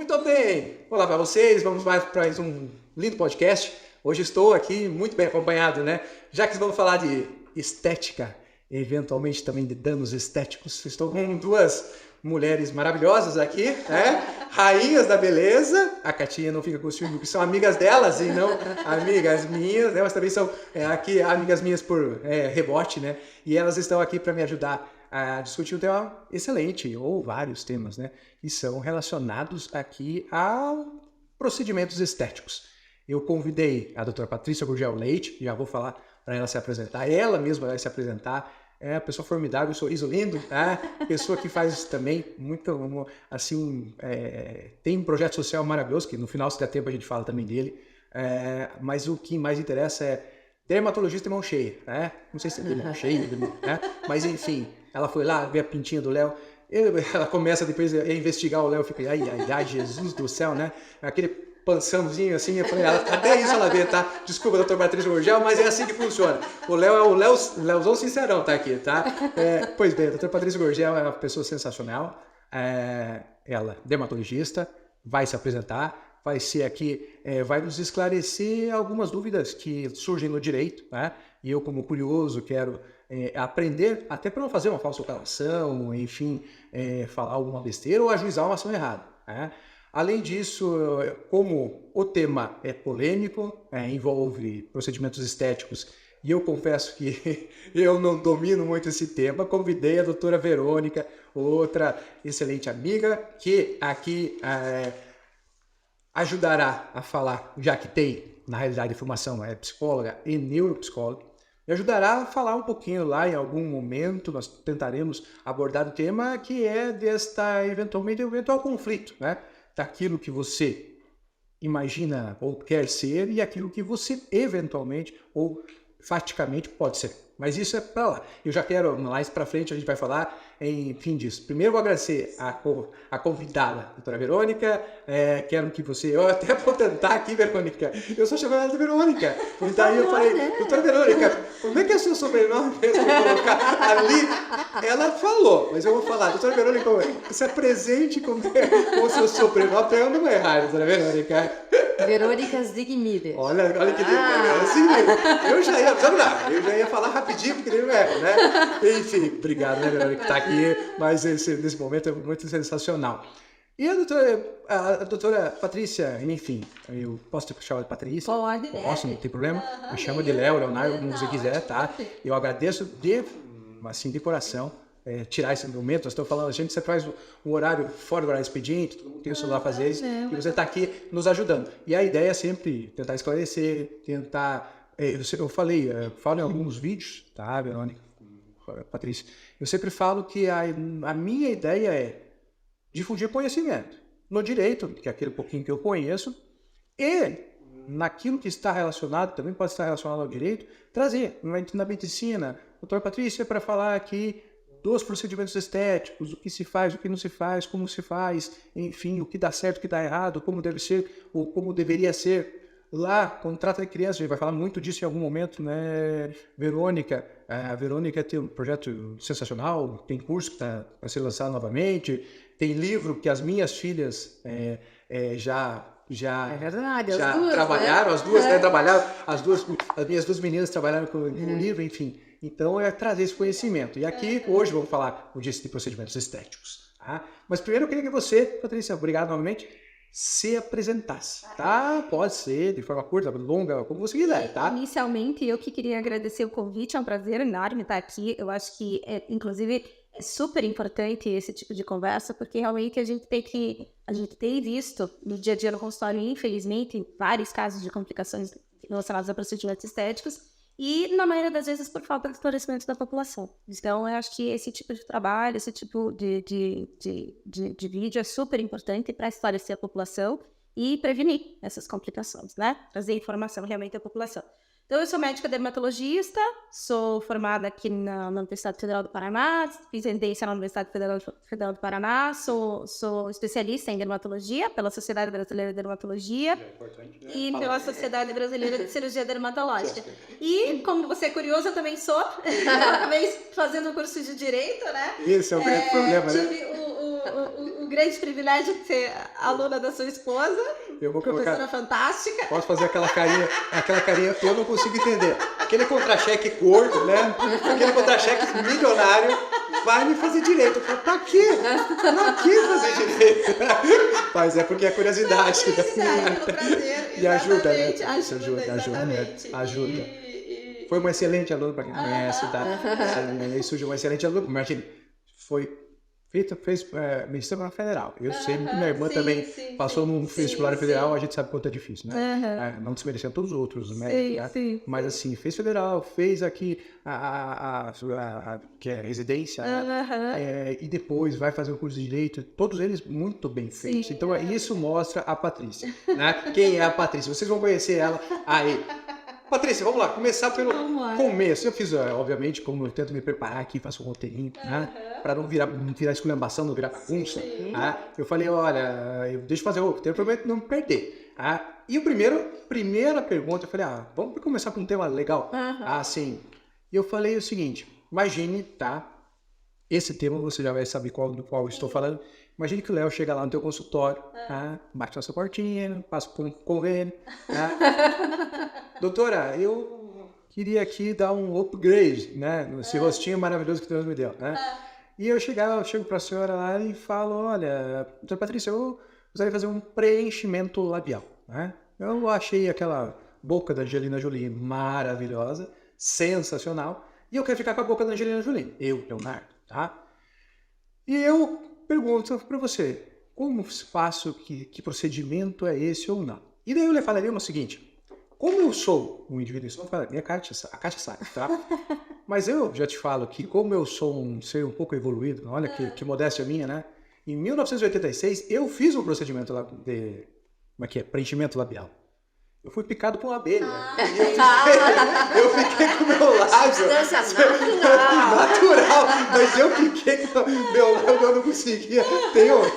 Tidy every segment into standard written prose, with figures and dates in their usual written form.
Muito bem! Olá para vocês, vamos mais um lindo podcast. Hoje estou aqui muito bem acompanhado, né? Já que vamos falar de estética, eventualmente também de danos estéticos, estou com duas mulheres maravilhosas aqui, né? Rainhas da beleza. A Catinha não fica com ciúme, porque são amigas delas e não amigas minhas, né? Elas também são aqui amigas minhas por rebote, né? E elas estão aqui para me ajudar a discutir um tema excelente, ou vários temas, né? Que são relacionados aqui a procedimentos estéticos. Eu convidei a doutora Patrícia Gurgel Leite, já vou falar para ela se apresentar, ela mesma vai se apresentar. É uma pessoa formidável, sorriso lindo, tá? Pessoa que faz também muito, assim, tem um projeto social maravilhoso, que no final, se der tempo, a gente fala também dele. Mas o que mais interessa é dermatologista e mão cheia, né? Não sei se é mão cheia, né? Mas enfim, ela foi lá, ver a pintinha do Léo. Ela começa depois a investigar o Léo, fica, ai, Jesus do céu, né? Aquele pançãozinho assim, eu falei, até isso ela vê, tá? Desculpa, doutor Patrícia Gurgel, mas é assim que funciona. O Léo é o Léozão sincerão, tá aqui, tá? Pois bem, a doutora Patrícia Gurgel é uma pessoa sensacional, ela, dermatologista, vai se apresentar, vai ser aqui, vai nos esclarecer algumas dúvidas que surgem no direito, né? E eu, como curioso, quero aprender, até para não fazer uma falsa declaração, enfim, falar alguma besteira ou ajuizar uma ação errada, né? Além disso, como o tema é polêmico, envolve procedimentos estéticos, e eu confesso que eu não domino muito esse tema, convidei a doutora Verônica, outra excelente amiga, que aqui ajudará a falar, já que tem, na realidade, formação, é psicóloga e neuropsicóloga, me ajudará a falar um pouquinho lá em algum momento, nós tentaremos abordar o tema que é eventual conflito, né? Daquilo que você imagina ou quer ser e aquilo que você eventualmente ou faticamente pode ser. Mas isso é para lá. Eu já quero, mais para frente, a gente vai falar, enfim, disso. Primeiro, vou agradecer a convidada, a doutora Verônica. Quero que você... Eu até vou tentar aqui, Verônica. Eu sou chamada de Verônica. E daí eu falei, doutora Verônica, como é que é seu sobrenome mesmo? Vou colocar ali. Ela falou, mas eu vou falar. Doutora Verônica, se apresente com o seu sobrenome para eu não errar, doutora Verônica. Verônica Zigmiller. Olha que assim, eu já ia falar rapidinho, porque ele não erra, né? Enfim, obrigado, né, Verônica, que está aqui, mas nesse momento é muito sensacional. E a doutora Patrícia, enfim, eu posso te chamar de Patrícia? Pode. Posso, não tem problema. Me chama de Léo, Leonardo, como você quiser, tá? Eu agradeço de coração. Tirar esse momento, nós estamos falando, você faz um horário fora do horário expediente, todo mundo tem o celular a fazer isso, e você está aqui nos ajudando. E a ideia é sempre tentar esclarecer, eu falo em alguns vídeos, tá, Verônica, Patrícia, eu sempre falo que a minha ideia é difundir conhecimento no direito, que é aquele pouquinho que eu conheço, e naquilo que está relacionado, também pode estar relacionado ao direito, trazer na medicina, doutora Patrícia, para falar aqui dos procedimentos estéticos, o que se faz, o que não se faz, como se faz, enfim, o que dá certo, o que dá errado, como deve ser, ou como deveria ser. Lá, quando trata de criança, a gente vai falar muito disso em algum momento, né, Verônica? A Verônica tem um projeto sensacional, tem curso que está para ser lançado novamente, tem livro que as minhas filhas já trabalharam, né? As duas, né, trabalharam, as minhas duas meninas trabalharam com um livro, enfim. Então, trazer esse conhecimento. E aqui, hoje, vamos falar, como disse, de procedimentos estéticos. Tá? Mas primeiro eu queria que você, Patrícia, obrigado novamente, se apresentasse. Tá? Pode ser de forma curta, longa, como você quiser. Tá? Inicialmente, eu que queria agradecer o convite, é um prazer enorme estar aqui. Eu acho que, inclusive, é super importante esse tipo de conversa, porque realmente a gente tem visto no dia a dia no consultório, infelizmente, vários casos de complicações relacionadas a procedimentos estéticos, e, na maioria das vezes, por falta de esclarecimento da população. Então, eu acho que esse tipo de trabalho, esse tipo de vídeo é super importante para esclarecer a população e prevenir essas complicações, né? Trazer informação realmente à população. Então, eu sou médica dermatologista, sou formada aqui na Universidade Federal do Paraná, fiz residência na Universidade Federal do Paraná, sou especialista em dermatologia pela Sociedade Brasileira de Dermatologia e pela Sociedade Brasileira de Cirurgia Dermatológica. E, como você é curioso, eu também sou, acabei fazendo um curso de Direito, né? Esse é o problema, tive né? o o grande privilégio de ser aluna da sua esposa, Eu vou colocar. professora fantástica. Posso fazer aquela carinha eu não consigo entender. Aquele contra-cheque gordo, né? Aquele contra-cheque milionário vai me fazer direito. Eu falo, pra quê? Pra que fazer direito? Mas é porque é curiosidade. Prazer, E ajuda, né? Ajuda. Ajuda. Foi uma excelente aluna, para quem conhece, tá? Isso de uma excelente aluna. Imagina, fez Ministério Federal. Eu sei que minha irmã também passou num vestibular federal, a gente sabe quanto é difícil, né? Não desmerecendo todos os outros, né? Mas assim, fez federal, fez aqui que é residência, e depois vai fazer o curso de Direito, todos eles muito bem feitos. Então isso mostra a Patrícia, né? Quem é a Patrícia? Vocês vão conhecer ela aí. Patrícia, vamos lá, começar pelo começo. Eu fiz, obviamente, como eu tento me preparar aqui, faço um roteirinho, né? Para não virar esculhambação, não virar bagunça. Eu falei, olha, deixa eu fazer o roteiro, eu prometo não me perder. E a primeira pergunta, eu falei, vamos começar por um tema legal. Assim, e eu falei o seguinte, imagine, tá? Esse tema você já vai saber do qual eu estou falando. Imagine que o Léo chega lá no teu consultório, bate na sua portinha, passa por um convênio. Doutora, eu queria aqui dar um upgrade, né? Nesse rostinho maravilhoso que Deus me deu, né? E eu chego para a senhora lá e falo, olha, doutora Patrícia, eu gostaria de fazer um preenchimento labial, né? Eu achei aquela boca da Angelina Jolie maravilhosa, sensacional, e eu quero ficar com a boca da Angelina Jolie, eu, Leonardo, tá? E eu pergunto para você, como faço, que procedimento é esse ou não? E daí eu lhe falaria o seguinte, como eu sou um indivíduo, a caixa sabe, tá? Mas eu já te falo que como eu sou um ser um pouco evoluído, olha que modéstia minha, né? Em 1986 eu fiz um procedimento de preenchimento labial. Eu fui picado por uma abelha. Eu fiquei com o meu lábio natural, mas eu fiquei com o meu lábio, eu não conseguia.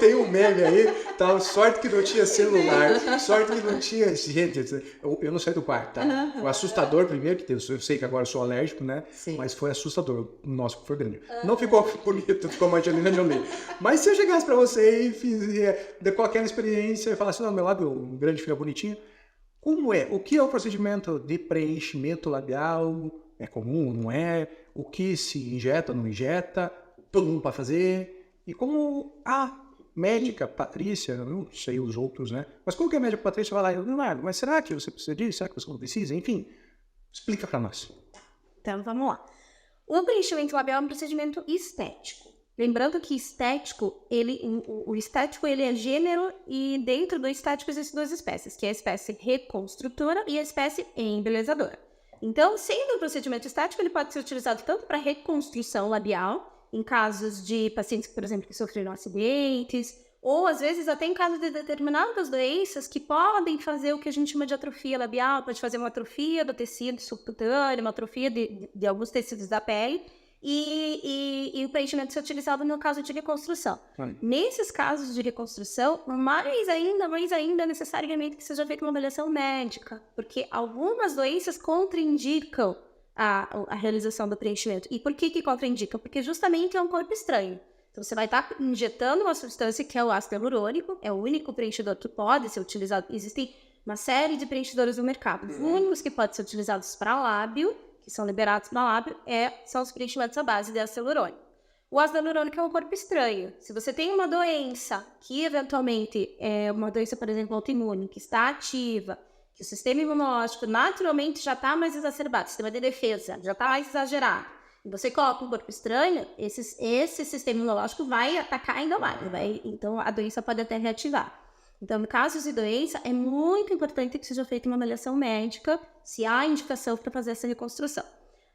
Tem um meme aí, tá? Sorte que não tinha celular, sorte que não tinha. Gente, eu não saí do quarto, tá? Foi assustador primeiro, que eu sei que agora eu sou alérgico, né? Sim. Mas foi assustador. Nossa, foi grande. Não ficou bonito como a Angelina Jolie. Mas se eu chegasse pra você e de qualquer experiência e falasse, não, meu lábio grande fica bonitinho. Como é? O que é o procedimento de preenchimento labial? É comum, não é? O que se injeta, não injeta? Todo mundo pode fazer? E como a médica Patrícia, eu não sei os outros, né? Mas como que a médica Patrícia vai lá, Leonardo, mas será que você precisa disso? Será que você não precisa? Enfim, explica para nós. Então, vamos lá. O preenchimento labial é um procedimento estético. Lembrando que estético, o estético ele é gênero e dentro do estético existem duas espécies, que é a espécie reconstrutora e a espécie embelezadora. Então, sendo um procedimento estético, ele pode ser utilizado tanto para reconstrução labial, em casos de pacientes, por exemplo, que sofreram acidentes, ou às vezes até em casos de determinadas doenças que podem fazer o que a gente chama de atrofia labial, pode fazer uma atrofia do tecido subcutâneo, uma atrofia de alguns tecidos da pele, e o preenchimento ser utilizado no caso de reconstrução. Nesses casos de reconstrução, mais ainda necessariamente que seja feita uma avaliação médica, porque algumas doenças contraindicam a realização do preenchimento. E por que contraindicam? Porque justamente é um corpo estranho. Então você vai estar injetando uma substância que é o ácido hialurônico, é o único preenchidor que pode ser utilizado. Existem uma série de preenchidores no mercado. Os únicos que podem ser utilizados para lábio, que são liberados no lábio, são os preenchimentos à base de ácido hialurônico. O ácido hialurônico é um corpo estranho. Se você tem uma doença que, eventualmente, é uma doença, por exemplo, autoimune, que está ativa, que o sistema imunológico naturalmente já está mais exacerbado, o sistema de defesa já está mais exagerado, e você coloca um corpo estranho, esse sistema imunológico vai atacar ainda mais. Então, a doença pode até reativar. Então, em casos de doença, é muito importante que seja feita uma avaliação médica se há indicação para fazer essa reconstrução.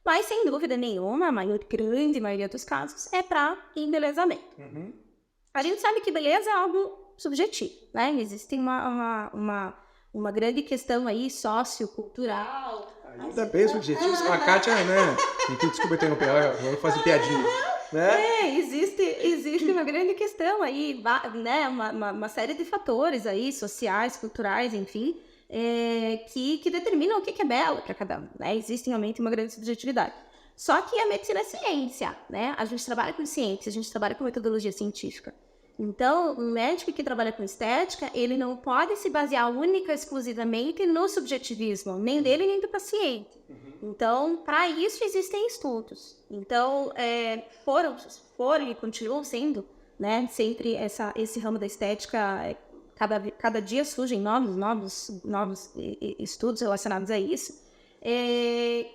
Mas, sem dúvida nenhuma, a grande maioria dos casos é para embelezamento. A gente sabe que beleza é algo subjetivo, né? Existe uma grande questão sociocultural. Ainda bem subjetivo. A Kátia, né? Desculpa interromper, eu vou fazer piadinha. Né? Existe uma grande questão aí, né? Uma série de fatores aí, sociais, culturais, enfim, que determinam o que é belo para cada um, né? Existe realmente uma grande subjetividade. Só que a medicina é ciência, né? A gente trabalha com ciência, a gente trabalha com metodologia científica. Então, um médico que trabalha com estética, ele não pode se basear única e exclusivamente no subjetivismo, nem dele nem do paciente. Então, para isso existem estudos. Então, foram e continuam sendo, né, sempre esse ramo da estética, cada dia surgem novos estudos relacionados a isso,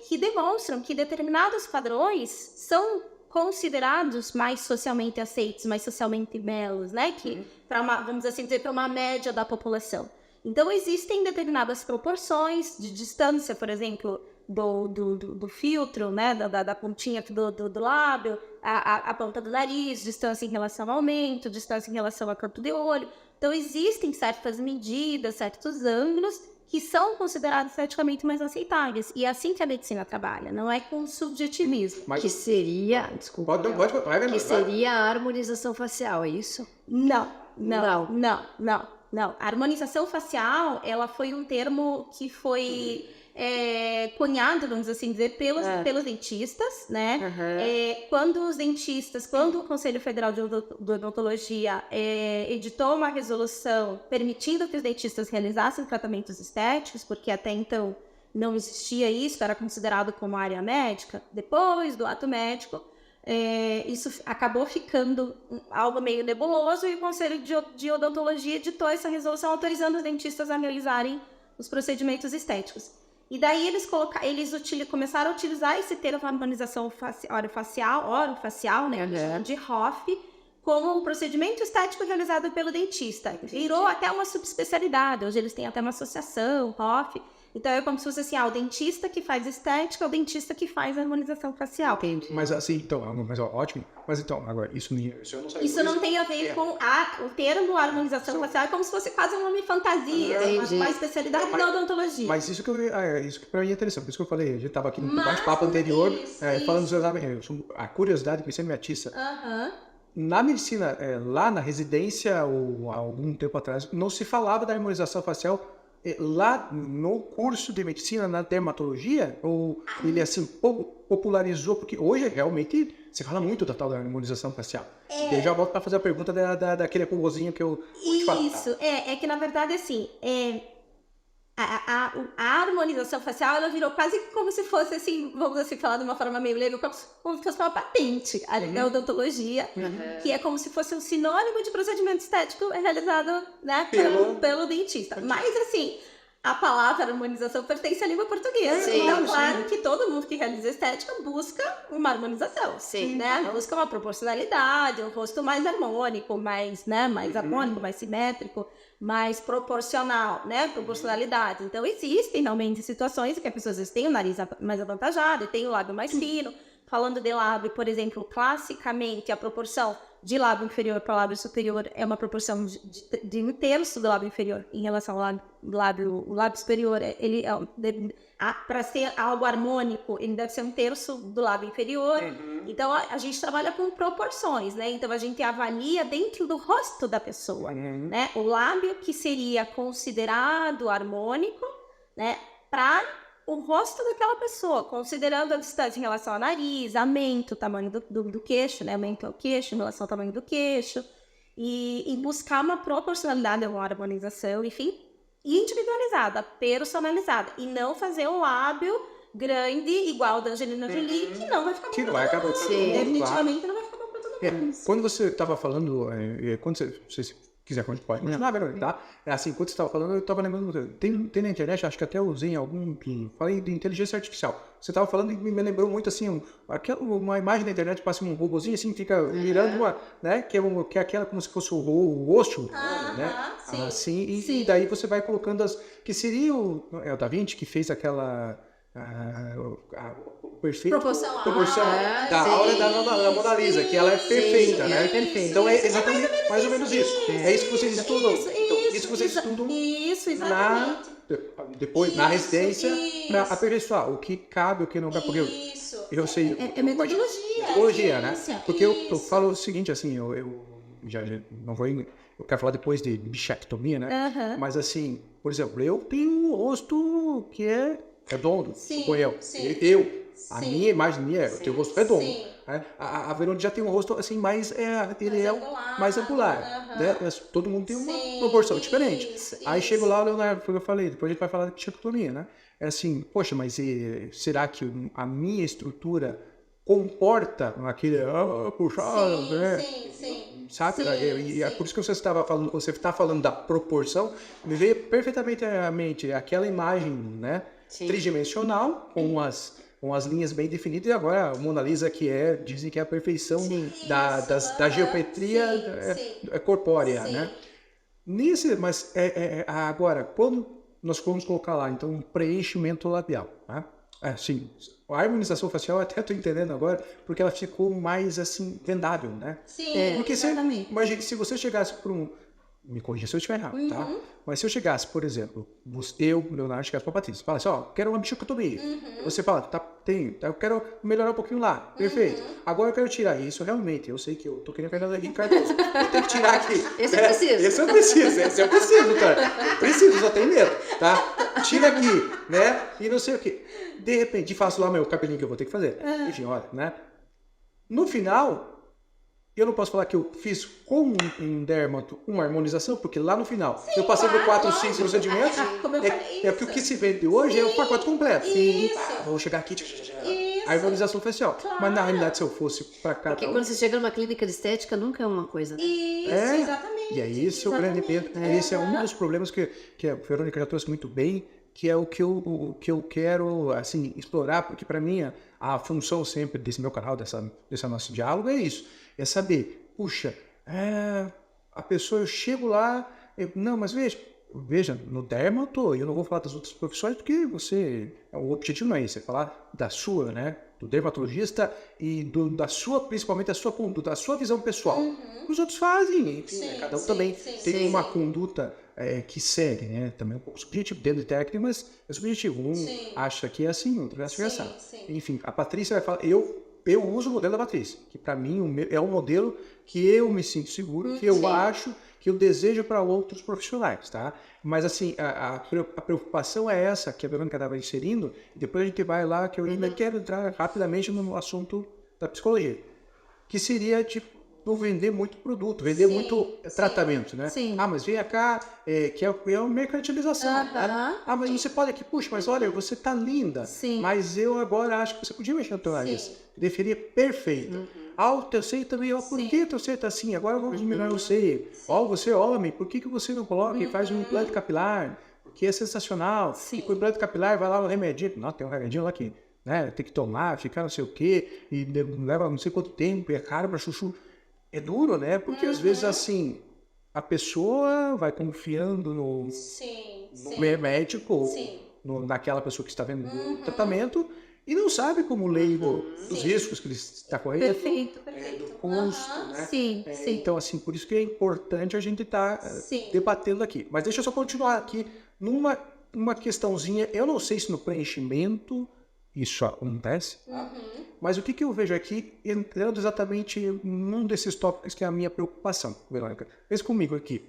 que demonstram que determinados padrões são considerados mais socialmente aceitos, mais socialmente belos, né? Que, vamos assim dizer, para uma média da população. Então, existem determinadas proporções de distância, por exemplo, do filtro, né? Da pontinha do lábio, a ponta do nariz, distância em relação ao aumento, distância em relação ao canto de olho. Então, existem certas medidas, certos ângulos que são considerados esteticamente mais aceitáveis. E é assim que a medicina trabalha, não é com subjetivismo. Mas que seria, desculpa, que seria a harmonização facial, é isso? Não. A harmonização facial, ela foi um termo que foi cunhado, vamos assim dizer, pelos dentistas, né? Quando o Conselho Federal de Odontologia editou uma resolução permitindo que os dentistas realizassem tratamentos estéticos, porque até então não existia isso, era considerado como área médica, depois do ato médico, isso acabou ficando algo meio nebuloso e o Conselho de Odontologia editou essa resolução autorizando os dentistas a realizarem os procedimentos estéticos. E daí eles começaram a utilizar esse termo harmonização orofacial, né, de Hoff, como um procedimento estético realizado pelo dentista. Virou até uma subespecialidade, hoje eles têm até uma associação, Hoff. Então é como se fosse assim, o dentista que faz estética é o dentista que faz harmonização facial. Entendi. Mas assim, então, ótimo. Mas então, agora, isso eu não sei. Isso não tem a ver com o termo harmonização facial, é como se fosse quase uma fantasia, uma especialidade da odontologia. Mas isso que pra mim é interessante, por isso que eu falei, a gente tava aqui no bate-papo anterior, falando a curiosidade que sempre me atiça. Na medicina, lá na residência, ou há algum tempo atrás, não se falava da harmonização facial. Lá no curso de medicina, na dermatologia, ou ele assim popularizou, porque hoje realmente se fala muito da tal da harmonização facial. E eu já volto para fazer a pergunta daquele robôzinho que eu te falei. Isso, é que na verdade assim, a harmonização facial, ela virou quase como se fosse assim, vamos assim falar de uma forma meio leiga, como se fosse uma patente da odontologia, que é como se fosse um sinônimo de procedimento estético realizado, né, pelo dentista. Mas assim, a palavra harmonização pertence à língua portuguesa. Então, claro que todo mundo que realiza estética busca uma harmonização, né? Busca uma proporcionalidade, um rosto mais harmônico, mais harmônico, mais simétrico, mais proporcional, né? Proporcionalidade. Então, existem realmente situações em que as pessoas às vezes têm o nariz mais avantajado e têm o lábio mais fino. Falando de lábio, por exemplo, classicamente a proporção de lábio inferior para lábio superior é uma proporção de 1/3 do lábio inferior em relação ao lábio superior. Para ser algo harmônico, ele deve ser 1/3 do lábio inferior. Então, a gente trabalha com proporções, né? Então, a gente avalia dentro do rosto da pessoa, né? O lábio que seria considerado harmônico, né? Para o rosto daquela pessoa, considerando a distância em relação ao nariz, aumento, o tamanho do queixo, né? Aumento ao queixo em relação ao tamanho do queixo, e buscar uma proporcionalidade, uma harmonização, enfim, individualizada, personalizada, e não fazer um lábio grande, igual da Angelina Jolie, que não vai ficar bom. Que vai acabar de ser. Definitivamente não vai ficar bom pra todo mundo. Quando você estava falando, quando você quiser, pode continuar, tá? Assim, enquanto você estava falando, eu estava lembrando, tem na internet, acho que até usei algum, falei de inteligência artificial. Você estava falando e me lembrou muito, assim, uma imagem da internet, passa um robôzinho, assim, fica girando uma, né? Que é aquela como se fosse o rosto, né? Sim. E daí você vai colocando que seria o Da Vinci que fez aquela... perfeito proporção da aura da Mona Lisa, que ela é perfeita, né? Então é exatamente mais ou menos isso. É isso que vocês estudam. Isso que vocês estudam depois na residência para aperfeiçoar o que cabe, o que não cabe. Porque eu sei. É metodologia. Metodologia, né? Porque eu falo o seguinte, assim, eu já não vou. Eu quero falar depois de bichectomia, né? Mas assim, por exemplo, eu tenho um rosto que é redondo, eu A minha imagem eu tenho o rosto redondo. Né? A Verônica já tem um rosto assim mais mais angular. Né? Todo mundo tem uma proporção diferente. Aí chego lá, o Leonardo, foi o que eu falei, depois a gente vai falar de psicotomia, né? É assim, poxa, mas será que a minha estrutura comporta aquele puxado, né? Sabe? E é por isso que você está falando da proporção, me veio perfeitamente à mente aquela imagem, né? Tridimensional, com as linhas bem definidas, e agora a Mona Lisa, dizem que é a perfeição da geometria corpórea, né? Mas agora, quando nós vamos colocar lá, então, um preenchimento labial, né? Assim, a harmonização facial até estou entendendo agora, porque ela ficou mais, assim, vendável, né? Porque imagine, se você chegasse para me corrija se eu estiver errado, tá? Mas se eu chegasse, por exemplo, Leonardo, chegasse para a Patrícia, fala assim, quero uma bichocotomia. Você fala, eu quero melhorar um pouquinho lá. Perfeito. Agora eu quero tirar isso, realmente. Eu sei que eu tô querendo Fernando Henrique Cardoso. Eu tenho que tirar aqui. Esse eu preciso. Esse eu preciso, cara. Preciso, só tenho medo, tá? Tira aqui, né? E não sei o quê. De repente, faço lá meu cabelinho que eu vou ter que fazer. Enfim, olha, né? No final, eu não posso falar que eu fiz com um dermato uma harmonização, porque lá no final eu passei por 4 ou 5 procedimentos. Porque o que se vende hoje é o pacote completo. Vou chegar aqui, a harmonização facial. Mas na realidade, se eu fosse para cá. Porque quando você chega numa clínica de estética, nunca é uma coisa. Exatamente. E é esse o grande medo. Esse é um dos problemas que a Verônica já trouxe muito bem, que é o que eu quero assim, explorar, porque para mim a função sempre desse meu canal, desse nosso diálogo é isso. É saber, puxa, a pessoa, eu chego lá, não, mas veja, no dermato, eu não vou falar das outras profissões, porque o objetivo não é esse, é falar da sua, né, do dermatologista e principalmente da sua visão pessoal. Os outros fazem, enfim, cada um também tem uma conduta que segue, né, também um pouco subjetivo, dentro de técnica, mas é subjetivo. Um acha que é assim, outro acha que é assim. Enfim, a Patrícia vai falar, eu uso o modelo da Patrícia, que para mim é um modelo que eu me sinto seguro, que eu acho, que eu desejo para outros profissionais, tá? Mas assim, a preocupação é essa que a Verônica estava inserindo, e depois a gente vai lá, que eu ainda quero entrar rapidamente no assunto da psicologia, que seria não vender muito produto, vender muito tratamento, né? Mas vem cá, que é uma mercantilização. Mas você pode aqui, puxa, mas olha, você tá linda, mas eu agora acho que você podia mexer no teu nariz. Deveria perfeito. O teu seio também, por que teu seio tá assim? Agora vamos melhorar o seio. Você homem, por que você não coloca e faz um implante capilar? Porque é sensacional. E com o implante capilar vai lá um remedinho. Não, tem um remedinho lá que tem que tomar, ficar não sei o quê, e leva não sei quanto tempo, e é caro pra chuchu. É duro, né? Porque às vezes, assim, a pessoa vai confiando no médico, naquela pessoa que está vendo o tratamento, e não sabe como leigo dos riscos que ele está correndo. Perfeito. Do custo, né? Então, assim, por isso que é importante a gente estar debatendo aqui. Mas deixa eu só continuar aqui numa questãozinha. Eu não sei se no preenchimento isso acontece, mas o que eu vejo aqui, entrando exatamente num desses tópicos que é a minha preocupação, Verônica. Pensa comigo aqui.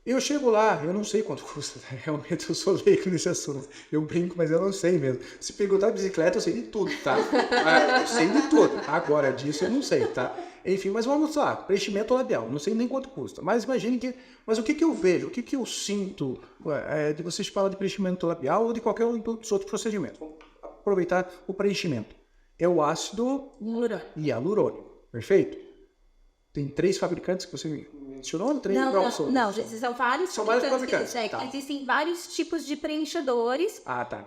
Eu chego lá, eu não sei quanto custa, realmente eu sou leigo nesse assunto. Eu brinco, mas eu não sei mesmo. Se perguntar de bicicleta, eu sei de tudo, tá? Eu sei de tudo. Agora, disso eu não sei, tá? Enfim, mas vamos lá, preenchimento labial, não sei nem quanto custa. Mas imagine mas o que eu vejo, o que eu sinto de vocês falam de preenchimento labial ou de qualquer um dos outros procedimentos? Vamos aproveitar o preenchimento. É o ácido hialurônico, perfeito? Tem 3 fabricantes que você mencionou? Não, são vários fabricantes. Existem vários tipos de preenchedores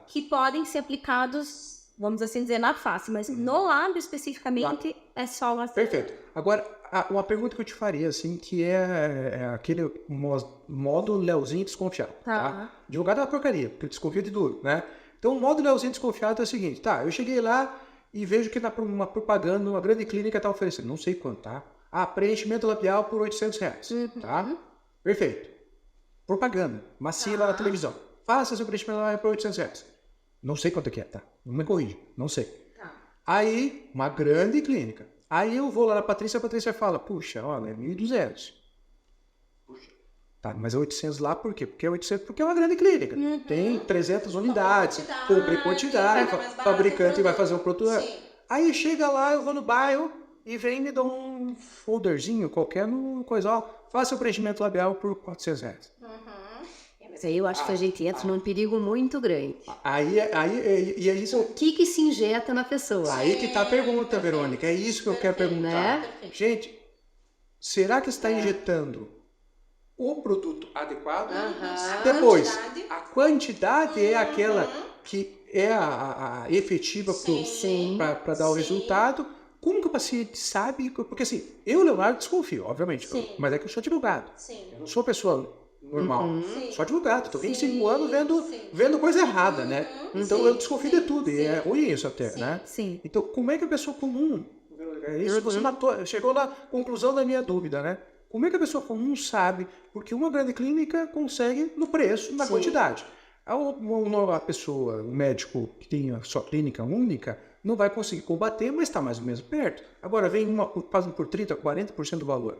que podem ser aplicados, vamos assim dizer, na face, mas no lábio especificamente é só o ácido. Perfeito. Agora, uma pergunta que eu te faria, assim, que é aquele modo Leozinho desconfiado, tá? Advogado é uma porcaria, porque desconfia de duro, né? Então, o modo Leozinho desconfiado é o seguinte, eu cheguei lá e vejo que uma propaganda, uma grande clínica está oferecendo, não sei quanto, tá? Preenchimento labial por R$800, tá? Perfeito. Propaganda, macia lá na televisão. Faça seu preenchimento labial por R$800. Não sei quanto é, tá? Não me corrija, não sei. Aí, uma grande clínica. Aí eu vou lá na Patrícia, a Patrícia fala, puxa, olha, é 1.200. Puxa. Tá, mas é 800 lá por quê? Porque é 800 porque é uma grande clínica. Tem 300 unidades, compra em quantidade, fabricante vai fazer um produto. Aí chega lá, eu vou no bairro e vem e me dá um folderzinho qualquer no coisa, ó, faça o preenchimento labial por R$400. Mas aí eu acho que a gente entra num perigo muito grande. Aí é isso. O que se injeta na pessoa? Aí que tá a pergunta, Verônica. É isso que eu quero perguntar. Gente, será que está injetando o produto adequado? Depois, a quantidade é aquela que é a efetiva para dar o resultado. Como que o paciente sabe? Porque assim, eu, Leonardo, desconfio, obviamente. Mas é que eu sou advogado. Eu não sou pessoa normal. Sou advogado. Estou 25 anos vendo coisa errada, né? Então eu desconfio de tudo. E é ruim isso até, né? Então, como é que a pessoa comum... Isso você chegou na conclusão da minha dúvida, né? Como é que a pessoa comum sabe? Porque uma grande clínica consegue no preço, na quantidade. A pessoa, um médico que tem a sua clínica única, não vai conseguir combater, mas está mais ou menos perto. Agora vem uma fazendo por 30%, 40% do valor.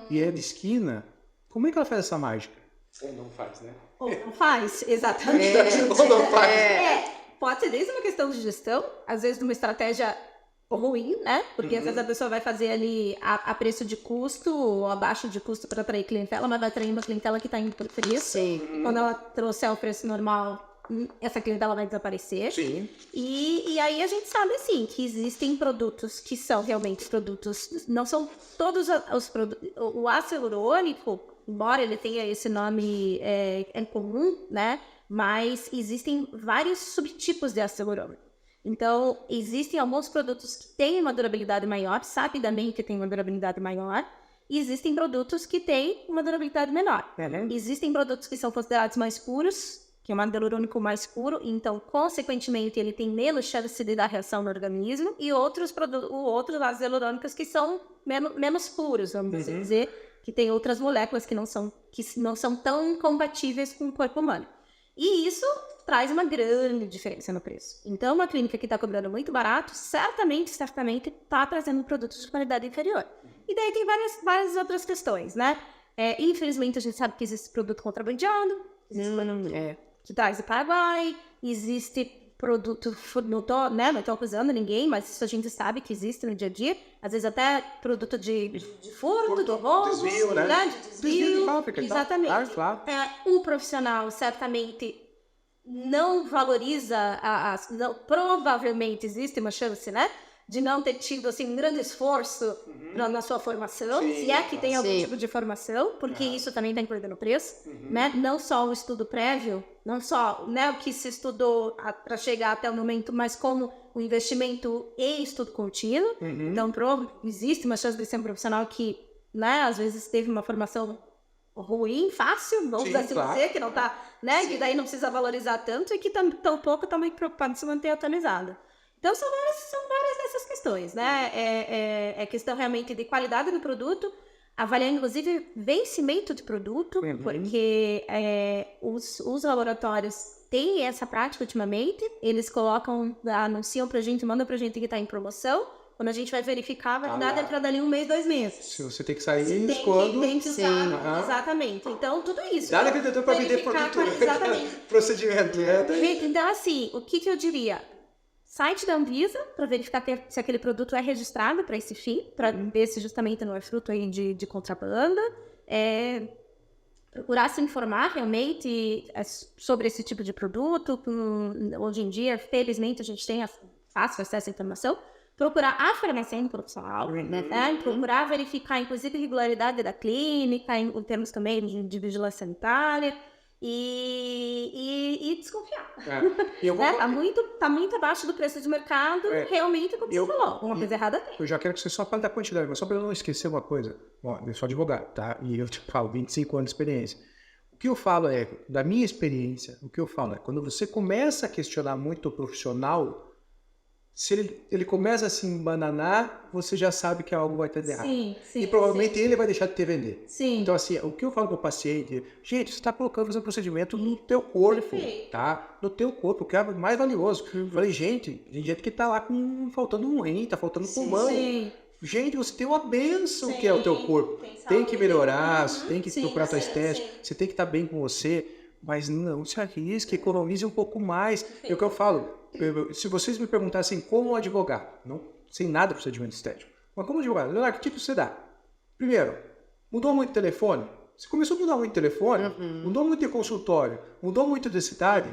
E é de esquina. Como é que ela faz essa mágica? Ou não faz, né? Ou não faz, exatamente. Ou não faz. Pode ser desde uma questão de gestão, às vezes de uma estratégia ruim, né? Porque às vezes a pessoa vai fazer ali a preço de custo ou abaixo de custo para atrair clientela, mas vai atrair uma clientela que está indo por preço. Quando ela trouxer o preço normal, essa clientela vai desaparecer. E aí a gente sabe, assim, que existem produtos que são realmente produtos... Não são todos os produtos... O ácido hialurônico, embora ele tenha esse nome em comum, né? Mas existem vários subtipos de ácido hialurônico. Então, existem alguns produtos que têm uma durabilidade maior, sabidamente tem uma durabilidade maior, e existem produtos que têm uma durabilidade menor. Existem produtos que são considerados mais puros, que é um ácido hialurônico mais puro, então, consequentemente, ele tem menos chance de dar reação no organismo, e outros ácidos hialurônicos que são menos puros, vamos dizer, que tem outras moléculas que não são tão compatíveis com o corpo humano. E isso traz uma grande diferença no preço. Então, uma clínica que está cobrando muito barato, certamente está trazendo produtos de qualidade inferior. E daí tem várias outras questões, né? Infelizmente, a gente sabe que existe produto contrabandeado, que traz do Paraguai, existe produto, não estou acusando ninguém, mas isso a gente sabe que existe no dia a dia. Às vezes até produto de furto, de roubo, desvio, né? De desvio, de fábrica, exatamente. Claro. Um profissional certamente não valoriza, provavelmente existe uma chance, né? De não ter tido assim, um grande esforço na sua formação, se é que tem algum tipo de formação, porque isso também está incluído no preço, né? Não só o estudo prévio, não só o que se estudou para chegar até o momento, mas como o investimento e estudo contínuo. Então, existe uma chance de ser um profissional que, né, às vezes teve uma formação ruim, fácil, vamos assim dizer, que não tá, né, que daí não precisa valorizar tanto e que tão pouco está muito preocupado em se manter atualizado. Então, são várias dessas questões, né? É questão realmente de qualidade do produto, avaliar, inclusive, vencimento de produto, porque os laboratórios têm essa prática ultimamente, eles anunciam pra gente, mandam pra gente que tá em promoção, quando a gente vai verificar, vai dar dentro dali 1 mês, 2 meses. Se você tem que sair quando... Tem que usar, exatamente. Então, tudo isso. Dá na vendedor para vender produto. Exatamente. Procedimento. Então, assim, o que eu diria? Site da Anvisa, para verificar se aquele produto é registrado para esse fim, para ver se justamente não é fruto aí de contrabanda. Procurar se informar realmente sobre esse tipo de produto. Hoje em dia, felizmente, a gente tem fácil acesso à informação. Procurar a farmacêutica profissional, né? Procurar verificar, inclusive, a regularidade da clínica, em termos também de vigilância sanitária. E desconfiar. Tá muito abaixo do preço de mercado, realmente, como você falou, uma coisa errada tem. Eu já quero que você só fale da quantidade, mas só para eu não esquecer uma coisa. Eu sou advogado, tá? E eu te falo, 25 anos de experiência. O que eu falo da minha experiência, quando você começa a questionar muito o profissional, se ele começa a se embananar, você já sabe que algo vai estar errado. E provavelmente ele vai deixar de te vender. Então, assim, o que eu falo para o paciente, gente, você está fazendo procedimento no teu corpo, tá? No teu corpo, que é o mais valioso. Eu falei, gente, tem gente que está lá faltando um rim, está faltando pulmão. Gente, você tem uma bênção que é o teu corpo. Tem que melhorar, tem que procurar tua estética, você tem que estar bem com você, mas não se arrisque, economize um pouco mais. É o que eu falo, se vocês me perguntassem como advogar, não sem nada de procedimento estético, mas como advogar, Leonardo, que tipo você dá? Primeiro, mudou muito o telefone? Você começou a mudar muito o telefone, mudou muito de consultório, mudou muito de cidade,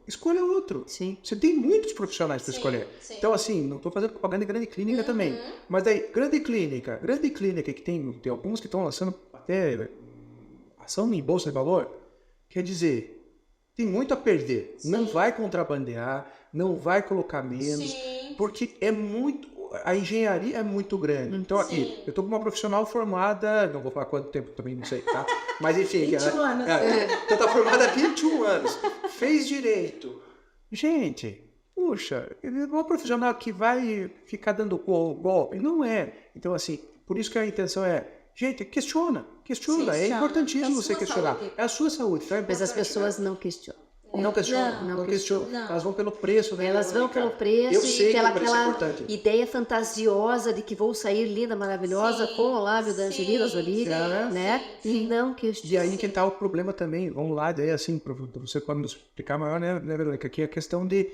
escolha outro. Sim. Você tem muitos profissionais para escolher. Então, assim, não estou fazendo propaganda de grande clínica também. Mas daí, grande clínica que tem alguns que estão lançando até ação em bolsa de valor, quer dizer, tem muito a perder. Não vai contrabandear, não vai colocar menos, porque é muito... A engenharia é muito grande. Então, aqui, eu estou com uma profissional formada, não vou falar quanto tempo também, não sei, tá? Mas, enfim... 21 anos. Então, está formada há 21 anos. Fez direito. Gente, puxa, uma profissional que vai ficar dando golpe, não é. Então, assim, por isso que a intenção é, gente, questiona. É importantíssimo você questionar. É a sua saúde. Então Mas as pessoas não questionam. Não questionam. Elas vão pelo preço, né? Elas vão pelo preço. Eu sei que aquela é importante. ideia fantasiosa de que vou sair linda, maravilhosa, com o lábio da Angelina Jolie, né? E não questionam. E aí que tá o problema também. Vamos lá, daí assim, para você pode nos explicar maior, né, Verônica? Aqui é a questão de,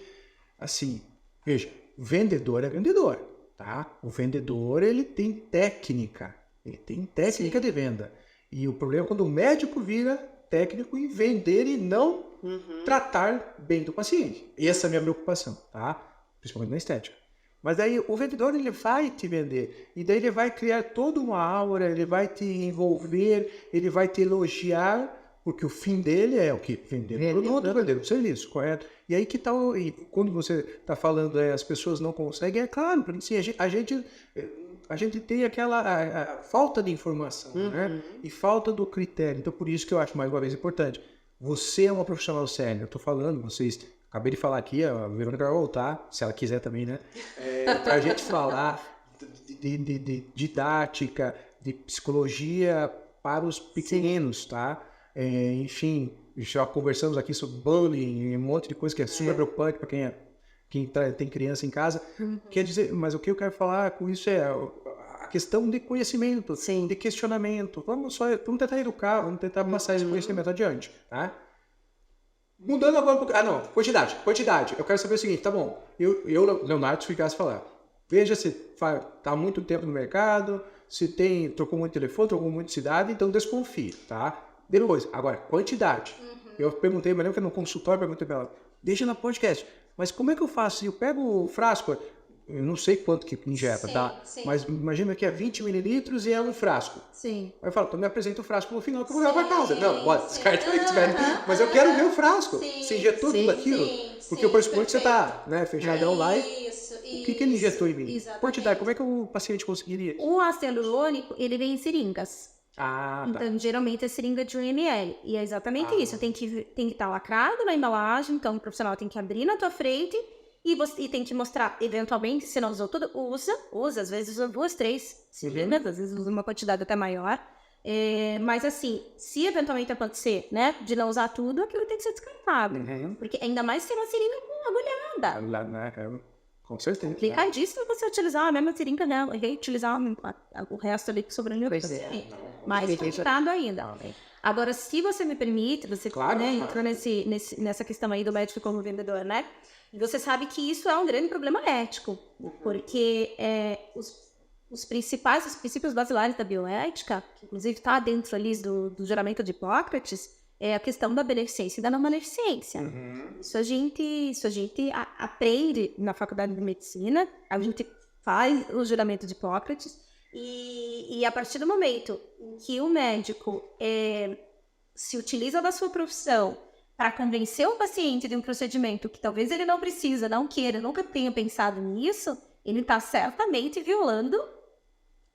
assim, veja, vendedor é vendedor, tá? O vendedor, ele tem técnica. Ele tem técnica de venda. E o problema é quando o médico vira técnico em vender e não tratar bem do paciente. Essa é a minha preocupação, tá? Principalmente na estética. Mas daí o vendedor, ele vai te vender. E daí ele vai criar toda uma aura, ele vai te envolver, ele vai te elogiar, porque o fim dele é o quê? Vender produto, vender o serviço, correto? E aí que tá e quando você está falando, as pessoas não conseguem, é claro, porque assim, a gente tem aquela a falta de informação, né? E falta do critério. Então, por isso que eu acho, mais uma vez, importante. Você é uma profissional séria. Eu estou falando, vocês... Acabei de falar aqui, a Verônica vai voltar, se ela quiser também, né? Para a gente falar de didática, de psicologia para os pequenos, tá? Enfim, já conversamos aqui sobre bullying e um monte de coisa que é super preocupante para quem tem criança em casa. Quer dizer, mas o que eu quero falar com isso é a questão de conhecimento, de questionamento. Vamos tentar educar, vamos tentar passar esse conhecimento adiante, tá? Mudando agora quantidade. Eu quero saber o seguinte, tá bom, eu Leonardo, se ficasse falar, veja se tá há muito tempo no mercado, se trocou muito telefone, trocou muito cidade, então desconfie, tá? Depois, agora, quantidade. Eu perguntei, mas lembro que no consultório, perguntei pra ela, deixa na podcast, mas como é que eu faço? Eu pego o frasco, eu não sei quanto que injeta, tá? Mas imagina que é 20 mililitros e é um frasco. Sim. Aí eu falo, então me apresenta o frasco no final que eu vou levar pra casa. Não, pode, descarta aí, mas eu quero ver o frasco. Você injetou tudo aquilo? Porque eu pressuponho que você tá, né, fechadão lá e... O que ele injetou em mim? Exatamente. Quantidade, como é que o paciente conseguiria? O ácido hialurônico, ele vem em seringas. Ah, tá. Então, geralmente é seringa de 1 ml. E é exatamente isso. Tem que estar lacrado na embalagem, então o profissional tem que abrir na tua frente e tem que mostrar, eventualmente, se não usou tudo, usa, às vezes usa 2, 3 cilindros, às vezes usa uma quantidade até maior. Mas assim, se eventualmente acontecer, né, de não usar tudo, aquilo tem que ser descartado. Porque ainda mais se é uma seringa com agulhada. Com certeza. Complicadíssimo você utilizar a mesma seringa dela e utilizar o resto ali que sobrou no mais complicado ainda. Agora, se você me permite, você entrou nessa questão aí do médico como vendedor, né? E você sabe que isso é um grande problema ético, porque os princípios basilares da bioética, que inclusive está dentro ali do juramento de Hipócrates, é a questão da beneficência e da não beneficência. Isso a gente aprende na faculdade de medicina, a gente faz o juramento de Hipócrates, e a partir do momento em que o médico se utiliza da sua profissão para convencer o paciente de um procedimento que talvez ele não precisa, não queira, nunca tenha pensado nisso, ele está certamente violando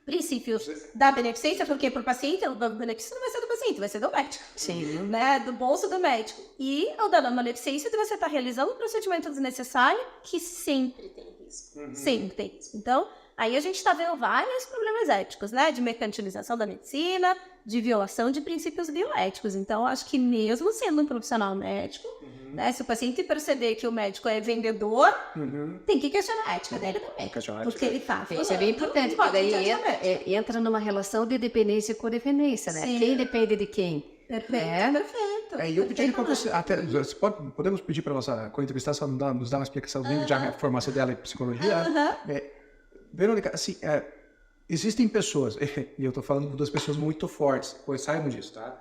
princípios da beneficência, porque para o paciente, o benefício não vai ser do paciente, vai ser do médico. Sim. Né? Do bolso do médico. E o da beneficência de você estar realizando um procedimento desnecessário que sempre tem risco. Sempre tem risco. Então, aí a gente está vendo vários problemas éticos, né? De mercantilização da medicina, de violação de princípios bioéticos. Então, acho que mesmo sendo um profissional médico, Né? Se o paciente perceber que o médico é vendedor, tem que questionar a ética dele também. Porque ele tá. Isso é bem importante, porque daí entra numa relação de dependência e codependência, né? Sim. Quem depende de quem? Perfeito. E eu pedi para você, podemos pedir para a nossa co-entrevistada só nos dar uma explicação já a formação dela em psicologia. Verônica, assim, existem pessoas, e eu estou falando de duas pessoas muito fortes, pois saibam disso, tá?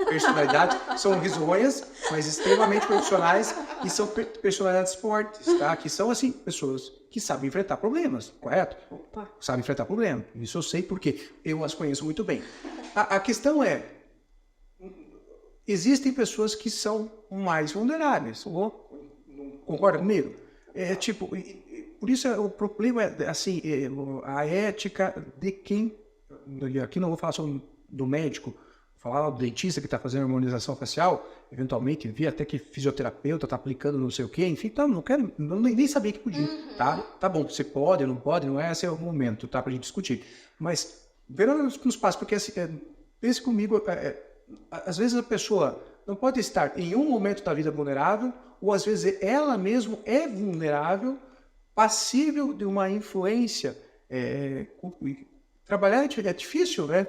Personalidades são risonhas, mas extremamente profissionais e são personalidades fortes, tá? Que são, assim, pessoas que sabem enfrentar problemas, correto? Sabem enfrentar problemas. Isso eu sei porque eu as conheço muito bem. A questão é, existem pessoas que são mais vulneráveis, concorda comigo? Por isso o problema é, assim, a ética de quem, aqui não vou falar só do médico, vou falar do dentista que está fazendo harmonização facial, eventualmente vi até que fisioterapeuta está aplicando não sei o quê, enfim, então nem sabia que podia, tá? Tá bom, você pode, não pode, não é esse é o momento, tá, pra gente discutir. Mas, vendo nos passos, porque assim, pense comigo, às vezes a pessoa não pode estar em um momento da vida vulnerável, ou às vezes ela mesma é vulnerável, passível de uma influência. Trabalhar é difícil, né?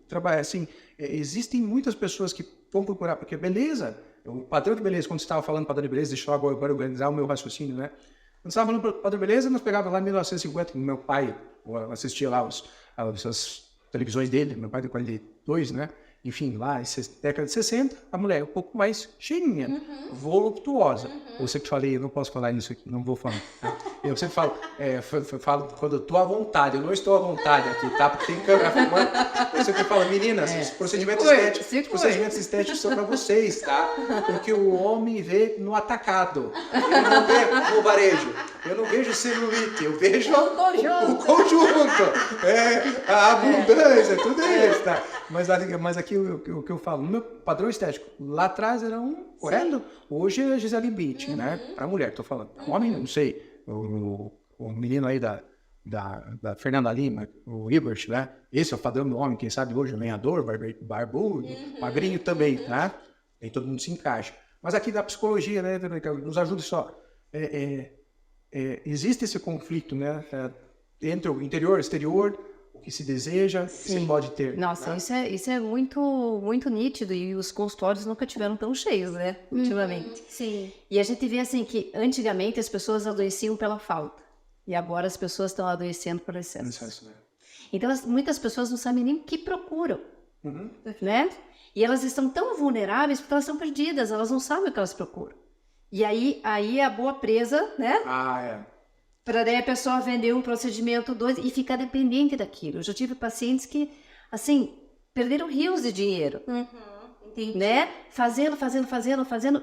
Trabalhar assim, existem muitas pessoas que vão procurar, porque beleza, o padrão de beleza, quando você estava falando padrão de beleza, deixa eu agora organizar o meu raciocínio, né? Quando você estava falando padrão de beleza, nós pegávamos lá em 1950, meu pai assistia lá as televisões dele, meu pai de 42, né? Enfim, lá, década de 60, a mulher é um pouco mais cheinha, voluptuosa. Eu sempre falei, eu não posso falar isso aqui, não vou falar. Tá? Eu sempre falo quando eu estou à vontade, eu não estou à vontade aqui, tá? Porque tem câmera filmando. Eu sempre falo, meninas, os procedimentos estéticos são para vocês, tá? Porque o homem vê no atacado, ele não vê no varejo. Eu não vejo celulite, eu vejo o conjunto, a abundância, tudo isso, tá? Mas aqui o que eu falo, no meu padrão estético, lá atrás era correto? Hoje é Gisele Bündchen, né? Para mulher, tô falando. Homem, não sei. O menino aí da Fernanda Lima, o Ibert, né? Esse é o padrão do homem, quem sabe hoje, lenhador, barbudo, magrinho também, né? Nem todo mundo se encaixa. Mas aqui da psicologia, né, nos ajuda só. Existe esse conflito, né? Entre o interior e o exterior, o que se deseja, o que se pode ter. Nossa, né? Isso é muito, muito nítido e os consultórios nunca tiveram tão cheios, né? Ultimamente. Sim. E a gente vê assim que antigamente as pessoas adoeciam pela falta e agora as pessoas estão adoecendo por excesso. Né? Então muitas pessoas não sabem nem o que procuram, né? E elas estão tão vulneráveis porque elas estão perdidas, elas não sabem o que elas procuram. E aí é a boa presa, né? Para daí a pessoa vender um procedimento, dois, e ficar dependente daquilo. Eu já tive pacientes que, assim, perderam rios de dinheiro, né? Fazendo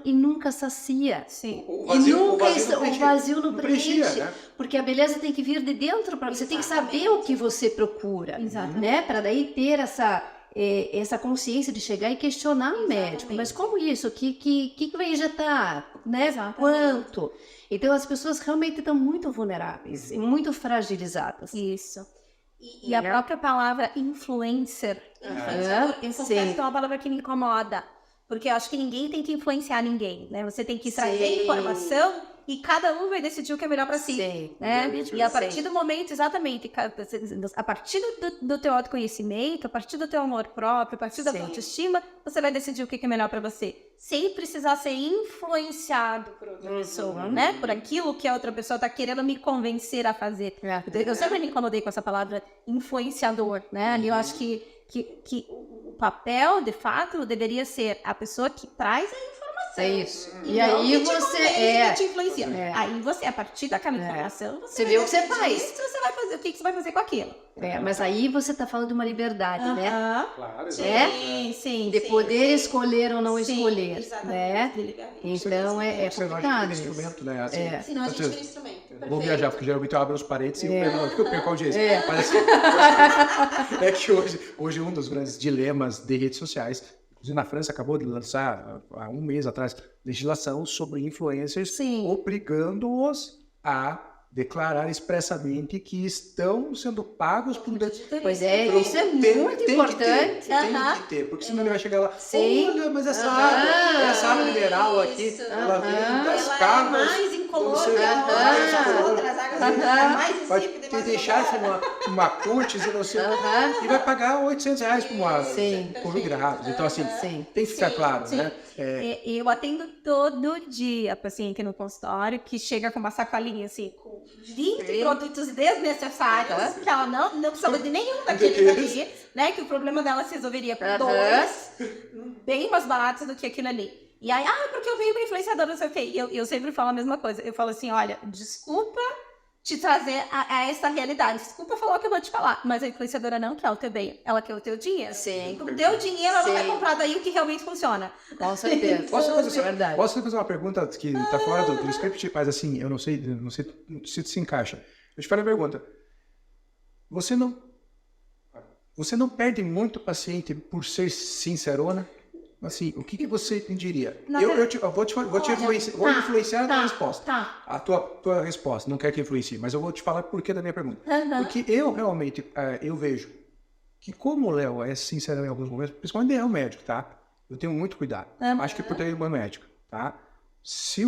e nunca sacia. Sim. O vazio não preenche, né? Porque a beleza tem que vir de dentro, para você tem que saber o que você procura, né? Para daí ter essa consciência de chegar e questionar o médico. Mas como isso? O que vai injetar? Né? Quanto? Então as pessoas realmente estão muito vulneráveis e muito fragilizadas. Isso. E a própria palavra influencer. É uma palavra que me incomoda. Porque eu acho que ninguém tem que influenciar ninguém, né? Você tem que trazer informação e cada um vai decidir o que é melhor para si. Né? E a partir do momento, exatamente, a partir do teu autoconhecimento, a partir do teu amor próprio, a partir da tua autoestima, você vai decidir o que é melhor para você. Sem precisar ser influenciado por outra pessoa, né? Por aquilo que a outra pessoa está querendo me convencer a fazer. Eu sempre me incomodei com essa palavra influenciador, né? Eu acho que o papel, de fato, deveria ser a pessoa que traz a informação. É isso. E aí você te influencia. Aí você, a partir daquela informação, você vê o que você faz. Você vai fazer, o que você vai fazer com aquilo. Mas aí você está falando de uma liberdade, né? Claro, sim. De poder escolher ou não escolher, né? Então é complicado. Instrumento, né? Assim, senão a gente vira instrumento. Vou viajar, porque geralmente eu abro os parênteses e eu perco a audiência. É que hoje um dos grandes dilemas de redes sociais, inclusive na França acabou de lançar, há um mês atrás, legislação sobre influencers, obrigando-os a declarar expressamente que estão sendo pagos por... Pois é, isso é muito importante. Tem que ter, porque senão ele vai chegar lá, Sim. olha, mas essa água mineral aqui, ela vem das cargas... Ela é mais incolor você- que as outras águas, é mais Pode insípida e te mais deixar incolor. uma curte e você e vai pagar R$800 por uma Sim. por minerais. Então, assim, Sim. tem que ficar claro, Sim. né? Eu atendo todo dia paciente no consultório que chega com uma sacolinha assim, com 20 produtos desnecessários, que ela não precisava de nenhum daqueles ali, né? Que o problema dela se resolveria por 2, bem mais baratos do que aquilo ali. E aí, porque eu venho uma influenciadora, não sei o quê. Eu sempre falo a mesma coisa. Eu falo assim, olha, desculpa te trazer a essa realidade. Desculpa falar o que eu vou te falar, mas a influenciadora não quer o teu bem, ela quer o teu dinheiro. Sim. O teu dinheiro, ela Sim. vai comprar daí o que realmente funciona. Com certeza. Posso É verdade. fazer uma pergunta que está fora do script, mas assim, eu não sei se encaixa. Eu te faço uma pergunta. Você não perde muito paciente por ser sincerona? Assim, o que você diria? Eu vou influenciar a tua resposta. Tá. A tua resposta, não quero que influencie, mas eu vou te falar por que da minha pergunta. Porque eu realmente, eu vejo que como o Léo é sincero em alguns momentos, principalmente ele é um médico, tá? Eu tenho muito cuidado. Acho que por ter um médico, tá? Se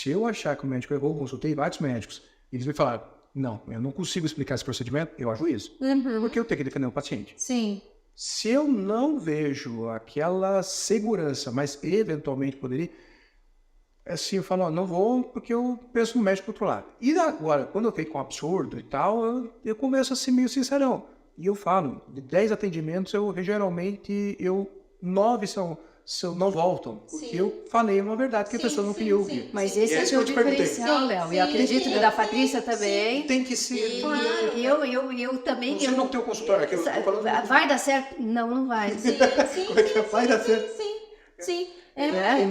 eu achar que o médico errou, eu consultei vários médicos, e eles me falaram, não, eu não consigo explicar esse procedimento, eu ajuizo. Porque eu tenho que defender o paciente. Sim. Se eu não vejo aquela segurança, mas eventualmente poderia, assim, eu falo, não vou porque eu penso no médico do outro lado. E agora, quando eu fico com um absurdo e tal, eu começo a ser meio sincerão. E eu falo, de 10 atendimentos, geralmente 9 não voltam. Porque eu falei uma verdade que a pessoa não queria ouvir. Mas esse E é isso que o eu te perguntei. diferencial, Léo. E eu acredito que da Patrícia também. Tem que ser. E eu também. Você não tem o consultório aqui, eu tô falando. Vai dar certo? Não vai. Como é que vai dar certo? Sim.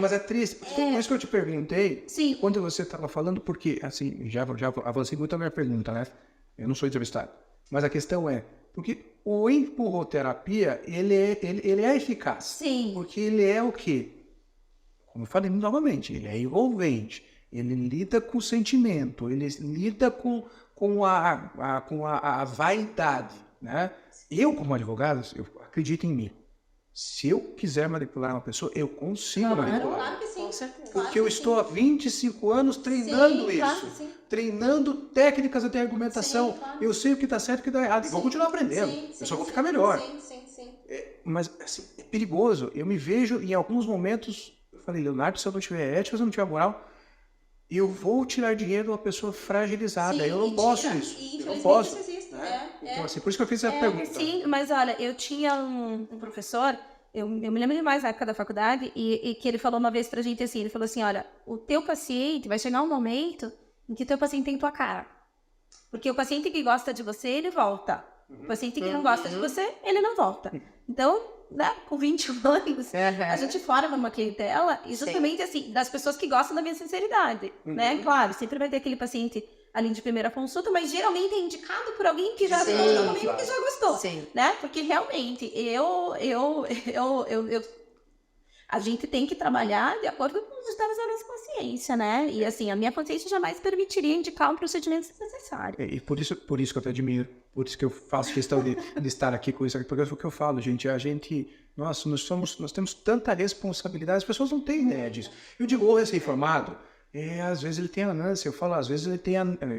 Mas é triste. Por isso que eu te perguntei, Sim. quando você estava falando, porque, assim, já avancei muito a minha pergunta, né? Eu não sou entrevistado. Mas a questão é, porque o empurroterapia, ele é eficaz. Sim. Porque ele é o quê? Como eu falei novamente, ele é envolvente. Ele lida com o sentimento, ele lida com a vaidade, né? Eu, como advogado, eu acredito em mim. Se eu quiser manipular uma pessoa, eu consigo manipular. Claro que sim. Com certeza. Porque eu estou há 25 anos treinando isso. Claro, sim. Treinando técnicas de argumentação. Sim, claro. Eu sei o que está certo e o que está errado. E vou continuar aprendendo. Eu só vou ficar melhor. Sim. Mas assim, é perigoso. Eu me vejo em alguns momentos... Eu falei, Leonardo, se eu não tiver ética, se eu não tiver moral, eu vou tirar dinheiro de uma pessoa fragilizada. Eu não posso isso. Eu não posso. Então, assim, por isso que eu fiz essa pergunta. Sim, mas olha, eu tinha um professor, eu me lembro demais na época da faculdade, e que ele falou uma vez pra gente assim, ele falou assim, olha, o teu paciente, vai chegar um momento em que o teu paciente tem tua cara. Porque o paciente que gosta de você, ele volta. O paciente que não gosta de você, ele não volta. Então, né, com 21 anos, a gente forma uma clientela, e justamente assim, das pessoas que gostam da minha sinceridade, né? Claro, sempre vai ter aquele paciente ali de primeira consulta, mas geralmente é indicado por alguém que já gostou comigo, que já gostou, né? Porque realmente, a gente tem que trabalhar de acordo com os ditames da nossa consciência, né? E assim, a minha consciência jamais permitiria indicar um procedimento desnecessário. E por isso que eu te admiro, por isso que eu faço questão de estar aqui com isso, porque é o que eu falo, gente, nossa, nós temos tanta responsabilidade, as pessoas não têm ideia disso. Eu digo, o recém-formado, às vezes ele tem anância, eu falo, às vezes ele tem,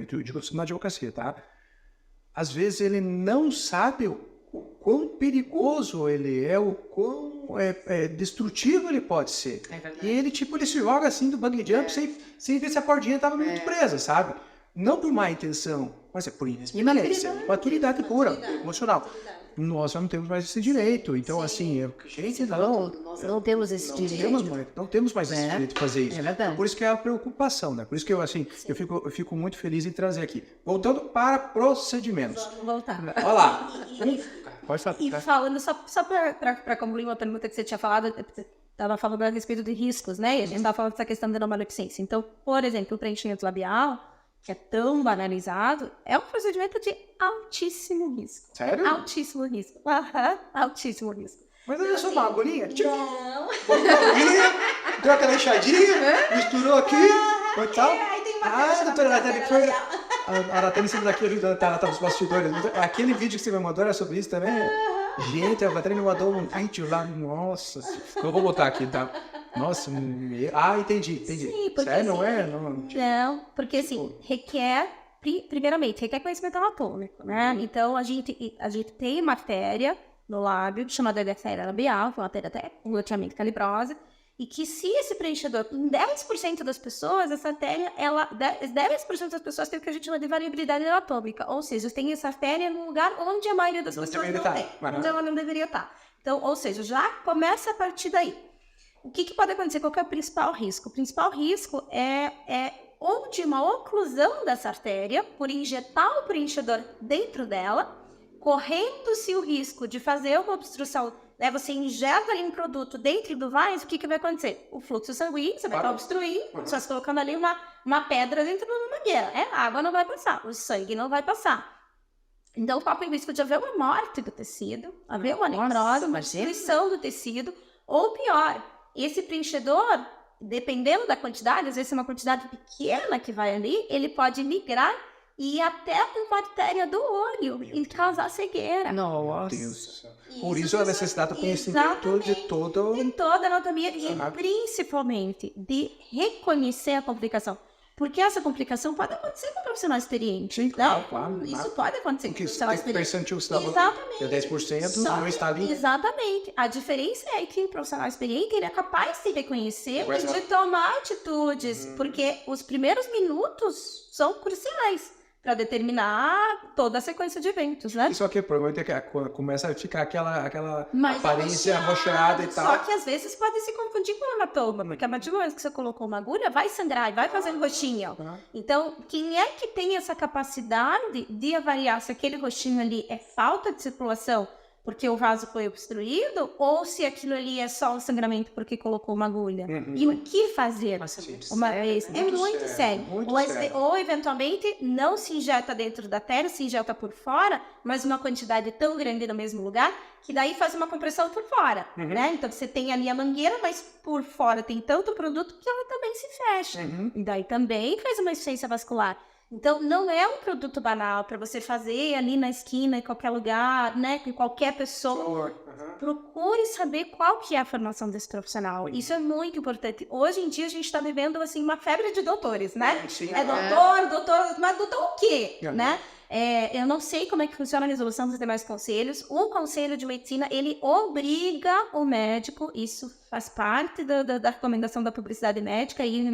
eu digo na advocacia, tá? Às vezes ele não sabe o quão perigoso ele é, o quão destrutivo ele pode ser. E ele se joga assim do bungee jump sem ver se a cordinha estava muito presa, sabe? Não por má intenção, mas é por inexperiência. Maturidade pura, emocional. Nós já não temos mais esse direito. Então, assim, nós não temos esse direito. Não temos mais esse direito de fazer isso. É verdade. Por isso que é a preocupação, né? Por isso que eu fico muito feliz em trazer aqui. Voltando para procedimentos. Vamos voltar. Olha lá. Pode falar. E falando, só para concluir uma pergunta que você tinha falado, você estava falando a respeito de riscos, né? E a gente estava falando dessa questão da não maledicência. Então, por exemplo, o preenchimento labial, que é tão banalizado, é um procedimento de altíssimo risco. Sério? Altíssimo risco. Altíssimo risco. Mas olha só uma agulhinha. Não. Botou uma agulhinha, deu aquela enxadinha, misturou aqui, e tal. Aí tem uma doutora Natália, A Natália sempre daqui ajudando, ela tá nos bastidores. Aquele vídeo que você me mandou era sobre isso também? Gente, a Natália me mandou um vídeo lá, nossa. Eu vou botar aqui, tá? Nossa, entendi. Sim, porque Sério, não é? Não, porque assim, primeiramente, requer conhecimento anatômico, né? Então, a gente tem matéria no lábio, chamada artéria labial, que é uma matéria até relativamente calibrosa, e que se esse preenchedor, em 10% das pessoas, essa artéria, 10% das pessoas tem o que a gente chama de variabilidade anatômica, ou seja, tem essa artéria num lugar onde a maioria das pessoas não tem, onde ela não deveria estar. Então, ou seja, já começa a partir daí. O que pode acontecer? Qual que é o principal risco? O principal risco é ou de uma oclusão dessa artéria, por injetar o preenchedor dentro dela, correndo-se o risco de fazer uma obstrução, né? Você injeta ali um produto dentro do vaso, o que vai acontecer? O fluxo sanguíneo, você vai estar obstruindo, você está colocando ali uma pedra dentro de uma mangueira. A água não vai passar, o sangue não vai passar. Então, corre o risco de haver uma morte do tecido, haver uma necrose, uma destruição do tecido, ou pior, esse preenchedor, dependendo da quantidade, às vezes é uma quantidade pequena que vai ali, ele pode migrar e ir até a bactéria do olho e causar cegueira. Nossa. Deus. Por isso a necessidade do conhecimento de toda a anatomia e principalmente de reconhecer a complicação. Porque essa complicação pode acontecer com um profissional experiente. Sim, claro. Isso pode acontecer com um profissional experiente. Exatamente. 10% não está ali. Exatamente. A diferença é que o profissional experiente ele é capaz de reconhecer e de tomar atitudes. Porque os primeiros minutos são cruciais para determinar toda a sequência de eventos, né? Isso aqui, provavelmente, começa a ficar aquela aparência arroxeada e tal. Só que às vezes pode se confundir com o hematoma, porque a partir do momento que você colocou uma agulha, vai sangrar e vai fazendo roxinho. Então, quem é que tem essa capacidade de avaliar se aquele roxinho ali é falta de circulação porque o vaso foi obstruído, ou se aquilo ali é só um sangramento porque colocou uma agulha. E o que fazer uma vez? É muito sério. Ou, eventualmente, não se injeta dentro da artéria, se injeta por fora, mas uma quantidade tão grande no mesmo lugar, que daí faz uma compressão por fora, né? Então, você tem ali a mangueira, mas por fora tem tanto produto que ela também se fecha. E daí também faz uma insuficiência vascular. Então, não é um produto banal para você fazer ali na esquina, em qualquer lugar, né? Com qualquer pessoa. Procure saber qual que é a formação desse profissional. Isso é muito importante. Hoje em dia, a gente está vivendo, assim, uma febre de doutores, né? Doutor, mas doutor o quê, né? Eu não sei como é que funciona a resolução dos demais conselhos. O Conselho de Medicina, ele obriga o médico, isso faz parte da recomendação da publicidade médica, e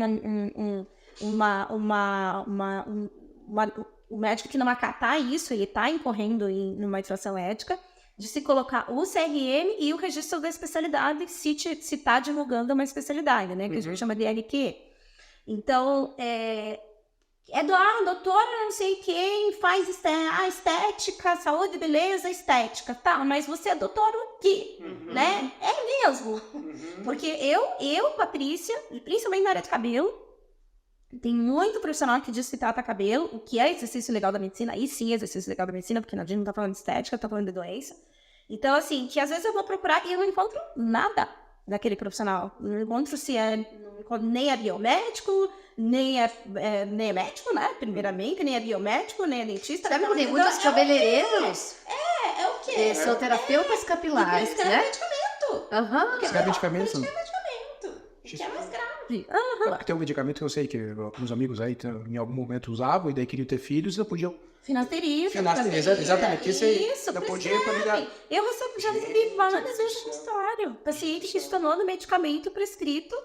o médico que não acatar isso, ele está incorrendo em uma infração ética, de se colocar o CRM e o registro da especialidade se está divulgando uma especialidade, né? Que a gente chama de LQ. Então, doutora não sei quem faz estética, saúde, beleza, estética. Tá, mas você é doutora o quê? Né? É mesmo. Porque eu, Patrícia, principalmente na área de cabelo, tem muito profissional que diz que trata cabelo, o que é exercício legal da medicina, e sim, exercício legal da medicina, porque a gente não tá falando de estética, tá falando de doença. Então, assim, que às vezes eu vou procurar e eu não encontro nada daquele profissional. Não encontro nem é biomédico, nem é médico, né? Primeiramente, nem é biomédico, nem é dentista. Sabe que tem muitos cabeleireiros? É o quê? São terapeutas capilares, né? Prescreve medicamento. Que é mais grave. Tem um medicamento que eu sei que alguns amigos aí em algum momento usavam e daí queriam ter filhos e não podiam. Finasterida. Exatamente. Isso, não podia para eu já recebi várias vezes no consultório. Paciente que se tornou no medicamento prescrito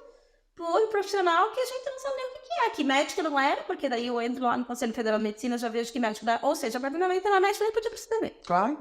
por um profissional que a gente não sabe nem o que é. Que médico não era, porque daí eu entro lá no Conselho Federal de Medicina, já vejo que médico dá. Ou seja, a partir do momento que ela médica, nem podia prescrever. Claro.